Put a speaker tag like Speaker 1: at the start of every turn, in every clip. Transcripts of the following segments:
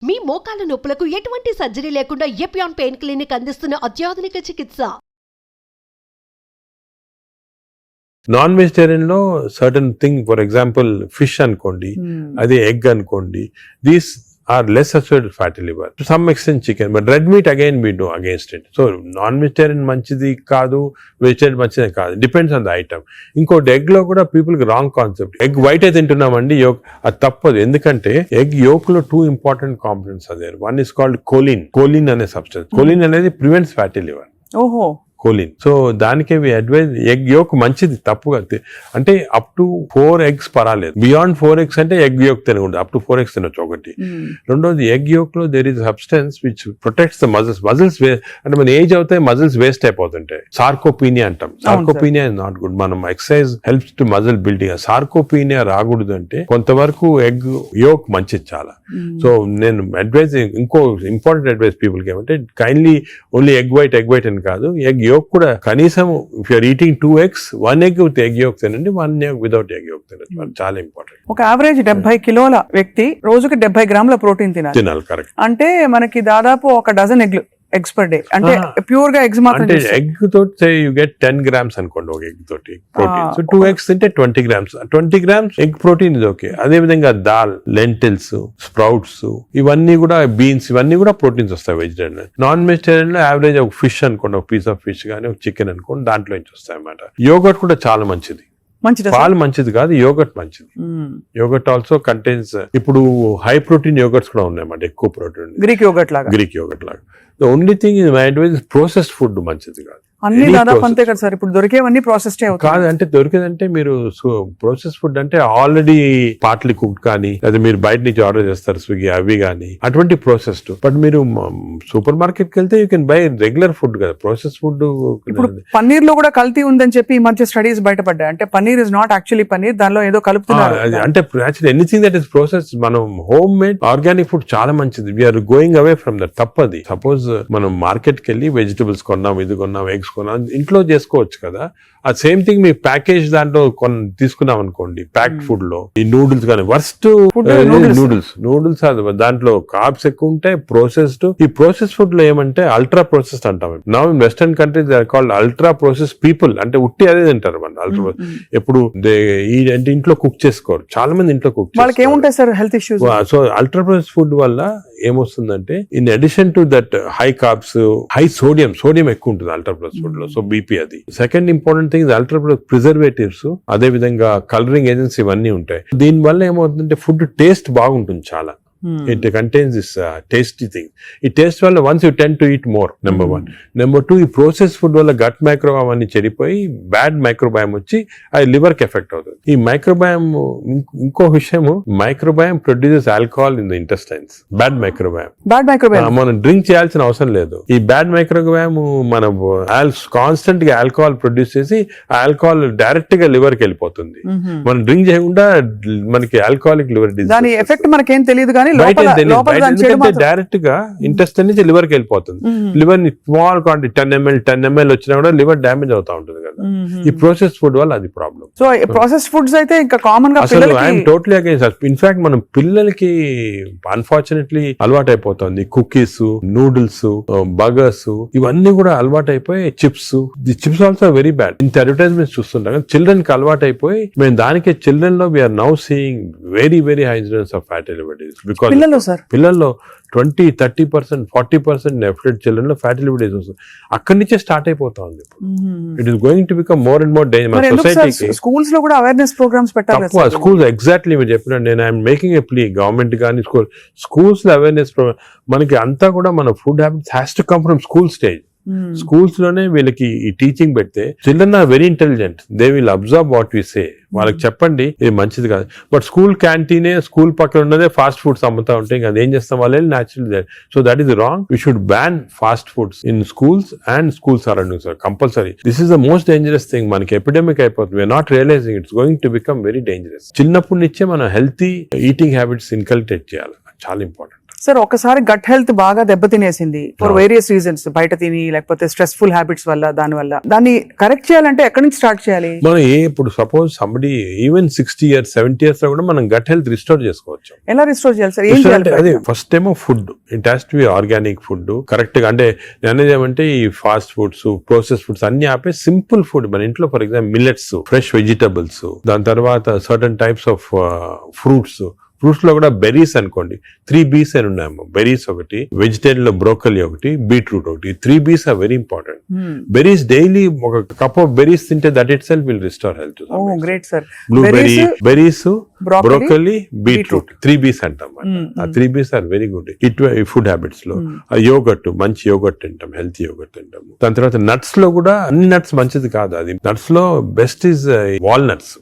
Speaker 1: మీ మోకాల నొప్పులకు ఎటువంటి సర్జరీ లేకుండా ఎపియాన్ పెయిన్ క్లినిక్ అందిస్తున్న అత్యాధునిక చికిత్స.
Speaker 2: నాన్ వెజిటేరియన్ లో certain thing, for example fish అనుకోండి, అది ఎగ్ అనుకోండి, these are less associated with fatty liver. To some extent chicken, but red meat again we do against it. So non-vegetarian manchidi kaadu, vegetarian manchidi kaadu. Depends on the item. Inkoti egg lo kuda people ki wrong concept. Egg white అయితే తింటున్నామండి, yolk అది తప్పదు. ఎందుకంటే egg yolk లో 2 important components are there. One is called choline. Choline అనే substance. Choline అనేది prevents fatty liver.
Speaker 3: ఓహో,
Speaker 2: choline. So దానికే we advise egg yolk మంచిది, తప్పుగా అంటే అప్ టు 4 eggs పర్వాలేదు. బియాండ్ 4 eggs అంటే ఎగ్ యోక్ తినకూడదు, అప్ టు 4 eggs తినొచ్చు ఒకటి. రెండోది ఎగ్ యోక్ లో there is substance which protects the muscles. అంటే మన ఏజ్ అవుతాయి మజిల్స్ వేస్ట్ అయిపోతుంటాయి. సార్కోపీనియా అంటాం. Sarcopenia is not good. మనం exercise helps to muscle building. Sarcopenia రాకూడదు అంటే కొంతవరకు ఎగ్ యోక్ మంచిది చాలా. సో నేను అడ్వైజ్, ఇంకో ఇంపార్టెంట్ అడ్వైజ్ పీపుల్ కి ఏమంటే కైండ్లీ ఓన్లీ ఎగ్ వైట్ అని కాదు, ఎగ్ యోక్ కూడా కనీసం if you're eating 2 eggs, 1 egg with egg yolk తినండి, 1 egg వితౌట్ ఎగ్ యోక్ తినండి. చాలా ఇంపార్టెంట్.
Speaker 3: ఒక యావరేజ్ 70 కిలోల వ్యక్తి రోజుకి 70 గ్రాముల ప్రోటీన్
Speaker 2: తినాలి. కరెక్ట్.
Speaker 3: అంటే మనకి దాదాపు ఒక డజన్ ఎగ్స్ పర్ డే. అంటే ప్యూర్ గా ఎగ్స్ మాత్రం.
Speaker 2: అంటే ఎగ్ తోటి యు గెట్ 10 grams అనుకోండి ఒక ఎగ్ తోటి ప్రోటీన్. సో 2 eggs తింటే 20 grams. 20 grams ఎగ్ ప్రోటీన్ ఇది ఓకే. అదే విధంగా దాల్, లెంటిల్స్, స్ప్రౌట్స్, ఇవన్నీ కూడా బీన్స్, ఇవన్నీ కూడా ప్రోటీన్స్ వస్తాయి వెజిటేరియన్. నాన్ వెజిటేరియన్ లో యావరేజ్ ఒక ఫిష్ అనుకోండి, ఒక పీస్ ఆఫ్ ఫిష్ గానీ ఒక చికెన్ అనుకోండి, దాంట్లో నుంచి వస్తాయి అన్నమాట. యోగర్ట్ కూడా చాలా మంచిది. పాలు మంచిది కాదు, యోగర్ట్ మంచిది. యోగర్ట్ ఆల్సో కంటైన్స్, ఇప్పుడు హై ప్రోటీన్ యోగర్ట్స్ కూడా ఉన్నాయన్నమాట, ఎక్కువ ప్రోటీన్.
Speaker 3: గ్రీక్ యోగర్ట్ లాగా.
Speaker 2: The only thing is my advice, processed food మంచిది కాదు.
Speaker 3: అన్ని దాదాపు అంతే కదా సార్. ఇప్పుడు దొరికేవన్నీ ప్రాసెస్డ్
Speaker 2: కాదు. అంటే దొరికేదంటే మీరు ప్రాసెస్ ఫుడ్ అంటే ఆల్రెడీ పార్ట్లీ కుక్డ్ కానీ, లేదా మీరు బయట నుంచి ఆర్డర్ చేస్తారు స్విగ్గీ అవి కానీ, అటువంటి ప్రాసెస్డ్. బట్ మీరు సూపర్ మార్కెట్ కి వెళ్తే you can buy regular food కదా. Process food.
Speaker 3: ఇప్పుడు పన్నీర్ లో కూడా కల్తీ ఉందని చెప్పి ఈ మధ్య స్టడీస్ బయటపడ్డాయి. అంటే paneer is not actually paneer, దానిలో ఏదో కలుపుతున్నారు.
Speaker 2: అంటే actually anything that is process, మనం హోమ్ మేడ్ ఆర్గానిక్ ఫుడ్ చాలా మంచిది. We're going away from that. తప్పది. సపోజ్ మనం మార్కెట్ కి వెళ్ళి వెజిటబుల్స్ కొన్నాం, ఇది కొన్నాం, ఎగ్స్ ఇంట్లో చేసుకోవచ్చు కదా. ఆ సేమ్ థింగ్ మీ ప్యాకేజ్ దాంట్లో తీసుకున్నాం అనుకోండి, ప్యాక్డ్ ఫుడ్ లో ఈ నూడిల్స్ కానీ, వర్స్ట్ నూడిల్స్ దాంట్లో కార్బ్స్ ఎక్కువ ఉంటాయి, ప్రాసెస్డ్. ఈ ప్రాసెస్ ఫుడ్ లో ఏమంటే అల్ట్రా ప్రాసెస్డ్ అంటాం. Now in western countries they are called ultra process people. అంటే ఉట్టి అదే తింటారు మన అల్ట్రా. ఎప్పుడు అంటే ఇంట్లో కుక్ చేసుకోరు చాలా మంది, ఇంట్లో కుక్ చేసుకోరు. సో అల్ట్రా ప్రాసెస్ ఫుడ్ వల్ల ఏమొస్తుందంటే, in addition to that high carbs, high sodium ఎక్కువ ఉంటుంది అల్ట్రా ప్రాసెస్ ఫుడ్ లో. సో బీపీ అది. Second important thing ultra preservatives, అదే విధంగా కలరింగ్ ఏజెంట్స్ ఇవన్నీ ఉంటాయి. దీని వల్ల ఏమవుతుందంటే ఫుడ్ టేస్ట్ బాగుంటుంది చాలా. It contains this tasty thing. ఈ టేస్ట్ వల్ల once you tend to eat more, number 1. Number 2, ఈ ప్రాసెస్ ఫుడ్ వల్ల గట్ మైక్రోబయామ్ అన్ని చెడిపోయి బ్యాడ్ మైక్రోబయామ్ వచ్చి అది లివర్ కి ఎఫెక్ట్ అవుతుంది. ఈ మైక్రోబయామ్, ఇంకో విషయం, microbiome produces alcohol in the intestines. Bad microbiome మనం డ్రింక్ చేయాల్సిన అవసరం లేదు. ఈ బ్యాడ్ మైక్రోబయామ్ మనం కాన్స్టెంట్ గా ఆల్కహాల్ ప్రొడ్యూస్ చేసి ఆ ఆల్కహాల్ డైరెక్ట్ గా లివర్ కి వెళ్ళిపోతుంది. మనం డ్రింక్ చేయకుండా మనకి ఆల్కహాలిక్ లివర్ డిసీజ్.
Speaker 3: దాని ఎఫెక్ట్ మనకేం తెలియదు కానీ
Speaker 2: డైరెక్ట్ గా ఇంటెస్టైన్ నుంచి లివర్ కి వెళ్ళిపోతుంది. లివర్ స్మాల్ క్వాంటిటీ 10 ml వచ్చినా కూడా లివర్ డ్యామేజ్ అవుతా ఉంటుంది కదా. ఈ ప్రాసెస్ ఫుడ్ వల్ల అది ప్రాబ్లం.
Speaker 3: సో ప్రాసెస్ ఫుడ్స్ అయితే ఇంకా కామన్ గా
Speaker 2: ఐఎమ్ టోటలీ అగైన్స్. ఇన్ఫాక్ట్ మనం పిల్లలకి అన్ఫార్చునేట్లీ అలవాటు అయిపోతుంది. కుకీస్, నూడిల్స్, బర్గర్స్ ఇవన్నీ కూడా అలవాటు అయిపోయి, చిప్స్ ఆల్సో వెరీ బ్యాడ్. ఇంత అడ్వర్టైజ్మెంట్స్ చూస్తుంటాం. చిల్డ్రన్ కి అలవాటు అయిపోయి మేము దానికి చిల్డ్రన్ లో we're now seeing very incidence of fatty liver disease. పిల్లల్లో 20-30%, 40% నెఫ్లెట్ చిల్డ్రన్ లో ఫ్యాటీ లివర్ డిసీజ్ వస్తుంది. అక్కడి నుంచే స్టార్ట్ అయిపోతా ఉంది. It is going to become more and more danger. సొసైటీకి
Speaker 3: స్కూల్స్ లో కూడా అవేర్నెస్ ప్రోగ్రామ్స్ పెట్టాలి.
Speaker 2: స్కూల్స్ ఎగ్జాక్ట్లీ మీరు చెప్పినట్టు నేను I'm making a plea, government కానీ స్కూల్స్ లో అవేర్నెస్ ప్రోగ్రామ్. మనకి అంతా కూడా మన food habits has to come from school stage. Schools లోనే వీళ్ళకి ఈ టీచింగ్ పెడితే children are very intelligent, they will observe what we say. వాళ్ళకి చెప్పండి ఇది మంచిది కాదు. బట్ స్కూల్ క్యాంటీనే, స్కూల్ పక్కన ఉన్నదే ఫాస్ట్ ఫుడ్స్ అమ్ముతా ఉంటే ఇంకా అదేం చేస్తాం వాళ్ళు natural. So that is wrong. We should ban fast foods in schools and school surroundings compulsory. This is the most dangerous thing. మనకి ఎపిడమిక్ అయిపోతుంది. We're not realizing it's going to become very dangerous. చిన్నప్పటి నుంచే మనం healthy eating habits inculcate చేయాలి. చాలా important.
Speaker 3: Sir ఒకసారి gut health బాగా దెబ్బతినేసింది ఫర్ వేరియస్ రీజన్స్, బయట తిని లేకపోతే స్ట్రెస్ఫుల్ హ్యాబిట్స్ వల్ల, దాన్ని కరెక్ట్ చేయాలంటే ఎక్కడి నుంచి స్టార్ట్ చేయాలి?
Speaker 2: మనం ఇప్పుడు suppose somebody even 60 years 70 years లో కూడా మనం గట్ హెల్త్ రిస్టోర్ చేసుకోవచ్చు.
Speaker 3: ఎలా రిస్టోర్ చేయాలి సార్? ఏం చేయాలి?
Speaker 2: అదే ఫస్ట్ ఏమో food, it has to be organic food correct గా. అంటే అనేది ఏమంటే ఈ ఫాస్ట్ ఫుడ్స్, ప్రాసెస్ ఫుడ్స్ అన్ని ఆపే సింపుల్ ఫుడ్ మన ఇంట్లో, for example millets, fresh vegetables, దాని తర్వాత సర్టన్ టైప్స్ ఆఫ్ ఫ్రూట్స్ లో కూడా బెర్రీస్ అనుకోండి, 3 B's అని ఉన్నాయమ్మా. బెర్రీస్ ఒకటి, వెజిటేరియన్ లో బ్రోకలీ ఒకటి, బీట్రూట్ ఒకటి, 3 B's are very important. Berries daily ఒక కప్ ఆఫ్ బెర్రీస్ తింటే that itself will restore health.
Speaker 3: Great sir.
Speaker 2: Blueberry, berries, broccoli, beetroot, 3 B's అంటాం. ఆ 3 B's are very good food habits లో. Yogurt, మంచి yogurt తింటాం, healthy yogurt తింటాము. దాని తర్వాత నట్స్ లో కూడా అన్ని నట్స్ మంచిది కాదు. అది నట్స్ లో బెస్ట్ ఈజ్ వాల్నట్స్.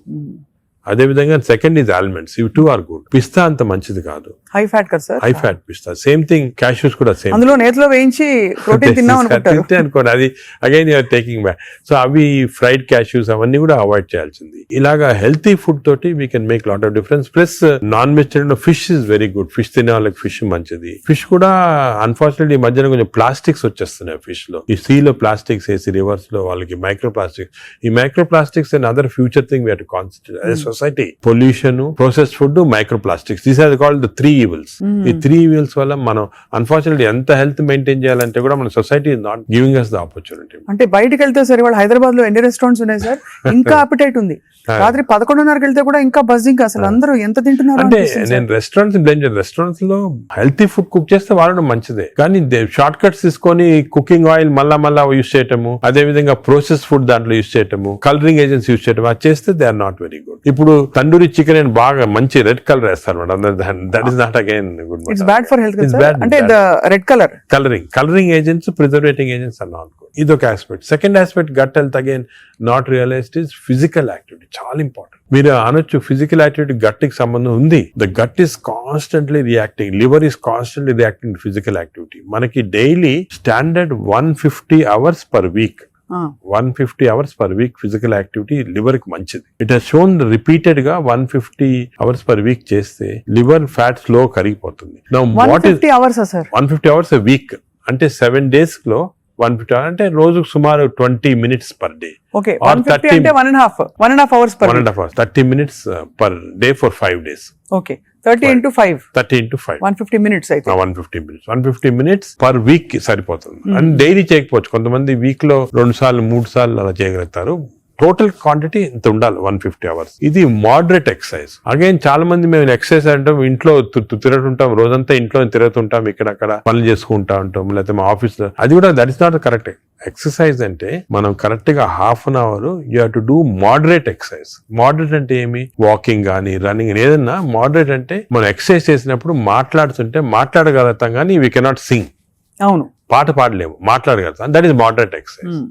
Speaker 2: అదే విధంగా సెకండ్ ఈజ్ ఆల్మండ్స్. ఇవి 2 ఆర్ గుడ్. పిస్తా అంత మంచిది కాదు,
Speaker 3: హై ఫ్యాట్ కదా సార్.
Speaker 2: హై ఫ్యాట్ పిస్తా. సేమ్ థింగ్ క్యాష్యూస్ కూడా సేమ్.
Speaker 3: అందులో నేతిలో వేయించి ప్రోటీన్ తిన్నాం అనుకుంటారు
Speaker 2: అనుకోండి, అది again you're taking back. So అవి ఫ్రైడ్ క్యాష్యూస్ అవన్నీ కూడా అవాయిడ్ చేయాల్సింది. ఇలాగా హెల్తీ ఫుడ్ తోటి we can make lot of difference. Plus non vegetarian fish is very good. Fish తినే వాళ్ళకి ఫిష్ మంచిది. ఫిష్ కూడా అన్ఫార్చునేట్లీ ఈ మధ్యన కొంచెం ప్లాస్టిక్స్ వచ్చేస్తున్నాయి ఫిష్ లో. ఈ సీ లో ప్లాస్టిక్స్ వేసి రివర్స్ లో వాళ్ళకి మైక్రో ప్లాస్టిక్స్. ఈ microplastics and other future thing we have to concentrate as a society. Pollution, processed food, microplastics, these are called the 3 evils. ఈ 3 evils వల్ల మనం అన్ఫార్చునేట్లీ ఎంత హెల్త్ మెయింటైన్ చేయాలంటే కూడా మన society is not giving us the opportunity.
Speaker 3: అంటే బయటకు వెళ్తే సార్, ఇవాళ హైదరాబాద్ లో ఎన్ని రెస్టారెంట్స్ ఉన్నాయి సార్, ఇంకా అపిటైట్ ఉంది. రాత్రి 11:30కి వెళ్తే కూడా ఇంకా బజింగ్. అసలు అందరూ ఎంత తింటున్నారు
Speaker 2: అంటే నేను రెస్టారెంట్స్ లో హెల్తీ ఫుడ్ కుక్ చేస్తే వాడడం మంచిదే, కానీ షార్ట్ కట్స్ తీసుకొని కుకింగ్ ఆయిల్ మళ్ళా యూస్ చేయటము, అదే విధంగా ప్రాసెస్ ఫుడ్ దాంట్లో యూస్ చేయటము, కలరింగ్ ఏజెంట్స్ యూస్ చేయటం, అది చేస్తే they are not very good. ఇప్పుడు తండూరి చికెన్ అని బాగా మంచి రెడ్ కలర్ వేస్తారు madam. That is not again good.
Speaker 3: It's bad for health. అంటే red
Speaker 2: colouring agents, preserving agents are not good. ఇదొక aspect. Second aspect gut health again not realised is physical activity. చాలా important. మీరు అనొచ్చు physical activity gut కి సంబంధం ఉంది. The gut is constantly reacting, liver is constantly reacting to physical activity. మనకి daily standard 150 hours per week. 150 hours per week physical activity liver కి మంచిది. It has shown repeated గా 150 hours per week చేస్తే liver fat slow కరిగిపోతుంది.
Speaker 3: 150 hours sir?
Speaker 2: 150 hours a week అంటే 7 days లో 150 hours అంటే రోజుకు సుమారు 20 minutes per day.
Speaker 3: Okay, 150 అంటే 1.5 hours per
Speaker 2: 1.5 hours, 30 minutes per day for 5 days.
Speaker 3: Okay, 30 into 5.
Speaker 2: 30 into 5.
Speaker 3: 150 minutes అయితే.
Speaker 2: 150 minutes per week కి సరిపోతుంది. అండ్ డైలీ చేయకపోవచ్చు, కొంతమంది వీక్ లో 2 సార్లు 3 సార్లు అలా చేయగలుగుతారు. టోటల్ క్వాంటిటీ ఇంత ఉండాలి 150 hours. ఇది మోడరేట్ ఎక్సర్సైజ్. అగైన్ చాలా మంది మేము ఎక్సర్సైజ్ అంటాం, ఇంట్లో తిరుగుతుంటాం, రోజంతా ఇంట్లో తిరుగుతుంటాం, ఇక్కడక్కడ పనులు చేసుకుంటా ఉంటాం, లేకపోతే మా ఆఫీస్ లో. అది కూడా that is not correct. Exercise అంటే మనం కరెక్ట్ గా ½ an hour you have to do moderate exercise. Moderate అంటే ఏమి? వాకింగ్ కానీ రన్నింగ్, ఏదన్నా మోడరేట్ అంటే మనం ఎక్సర్సైజ్ చేసినప్పుడు మాట్లాడుతుంటే మాట్లాడగలుగుతాం కానీ వీ కెనాట్ సింగ్.
Speaker 3: అవును,
Speaker 2: పాట పాడలేము, మాట్లాడగలుగుతాం. That is moderate exercise.